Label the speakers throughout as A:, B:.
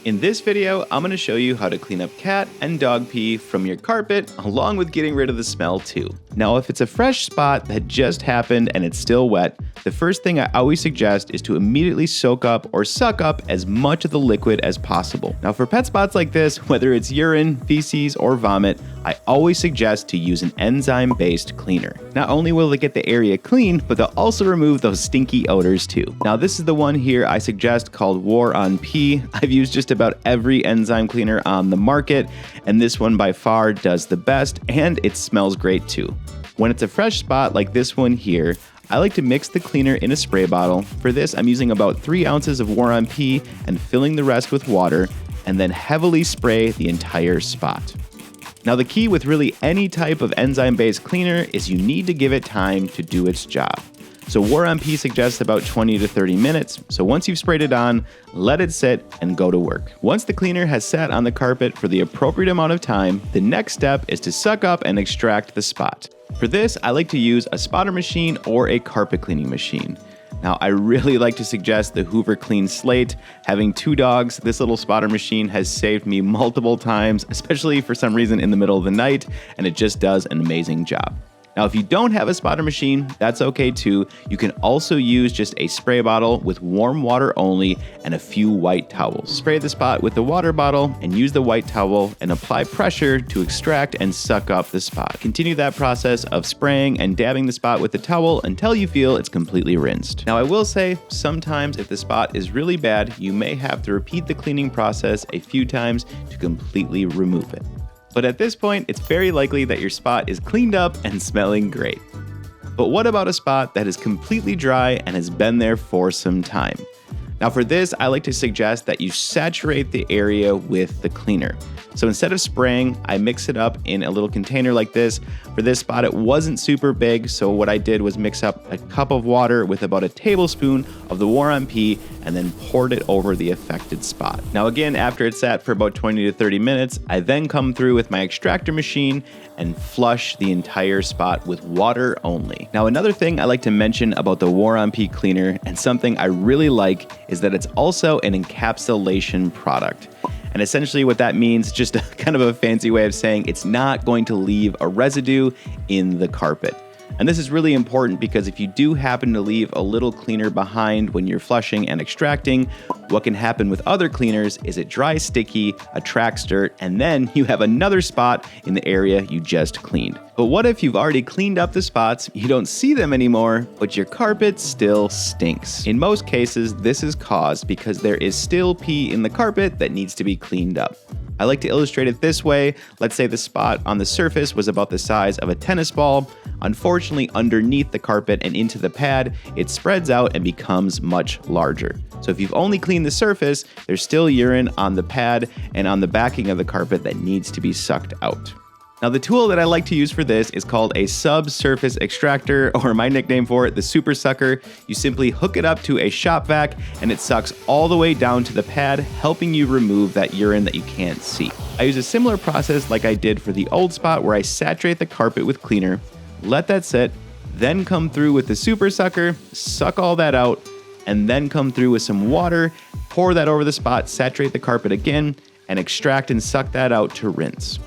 A: In this video, I'm going to show you how to clean up cat and dog pee from your carpet, along with getting rid of the smell too. Now, if it's a fresh spot that just happened and it's still wet, the first thing I always suggest is to immediately soak up or suck up as much of the liquid as possible. Now, for pet spots like this, whether it's urine, feces, or vomit, I always suggest to use an enzyme-based cleaner. Not only will it get the area clean, but they'll also remove those stinky odors too. Now, this is the one here I suggest called War on Pee. I've used just about every enzyme cleaner on the market, and this one by far does the best, and it smells great too. When it's a fresh spot like this one here, I like to mix the cleaner in a spray bottle. For this, I'm using about 3 ounces of War on Pee and filling the rest with water, and then heavily spray the entire spot. Now, the key with really any type of enzyme-based cleaner is you need to give it time to do its job. So War on Pee suggests about 20 to 30 minutes. So once you've sprayed it on, let it sit and go to work. Once the cleaner has sat on the carpet for the appropriate amount of time, the next step is to suck up and extract the spot. For this, I like to use a spotter machine or a carpet cleaning machine. Now, I really like to suggest the Hoover CleanSlate. Having 2 dogs, this little spotter machine has saved me multiple times, especially for some reason in the middle of the night, and it just does an amazing job. Now, if you don't have a spotter machine, that's okay too. You can also use just a spray bottle with warm water only and a few white towels. Spray the spot with the water bottle and use the white towel and apply pressure to extract and suck up the spot. Continue that process of spraying and dabbing the spot with the towel until you feel it's completely rinsed. Now, I will say sometimes if the spot is really bad, you may have to repeat the cleaning process a few times to completely remove it. But at this point, it's very likely that your spot is cleaned up and smelling great. But what about a spot that is completely dry and has been there for some time? Now, for this, I like to suggest that you saturate the area with the cleaner. So instead of spraying, I mix it up in a little container like this. For this spot, it wasn't super big, so what I did was mix up a cup of water with about a tablespoon of the War on Pee and then poured it over the affected spot. Now again, after it's sat for about 20 to 30 minutes, I then come through with my extractor machine and flush the entire spot with water only. Now, another thing I like to mention about the War on Pee cleaner, and something I really like, is that it's also an encapsulation product. And essentially what that means, just kind of a fancy way of saying it's not going to leave a residue in the carpet. And this is really important because if you do happen to leave a little cleaner behind when you're flushing and extracting, what can happen with other cleaners is it dries sticky, attracts dirt, and then you have another spot in the area you just cleaned. But what if you've already cleaned up the spots, you don't see them anymore, but your carpet still stinks? In most cases, this is caused because there is still pee in the carpet that needs to be cleaned up. I like to illustrate it this way. Let's say the spot on the surface was about the size of a tennis ball. Unfortunately, underneath the carpet and into the pad, it spreads out and becomes much larger. So if you've only cleaned the surface, there's still urine on the pad and on the backing of the carpet that needs to be sucked out. Now, the tool that I like to use for this is called a subsurface extractor, or my nickname for it, the super sucker. You simply hook it up to a shop vac and it sucks all the way down to the pad, helping you remove that urine that you can't see. I use a similar process like I did for the old spot where I saturate the carpet with cleaner, let that sit, then come through with the super sucker, suck all that out, and then come through with some water, pour that over the spot, saturate the carpet again, and extract and suck that out to rinse.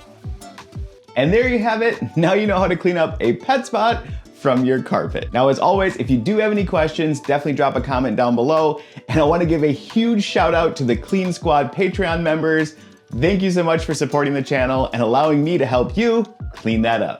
A: And there you have it. Now you know how to clean up a pet spot from your carpet. Now, as always, if you do have any questions, definitely drop a comment down below. And I want to give a huge shout out to the Clean Squad Patreon members. Thank you so much for supporting the channel and allowing me to help you clean that up.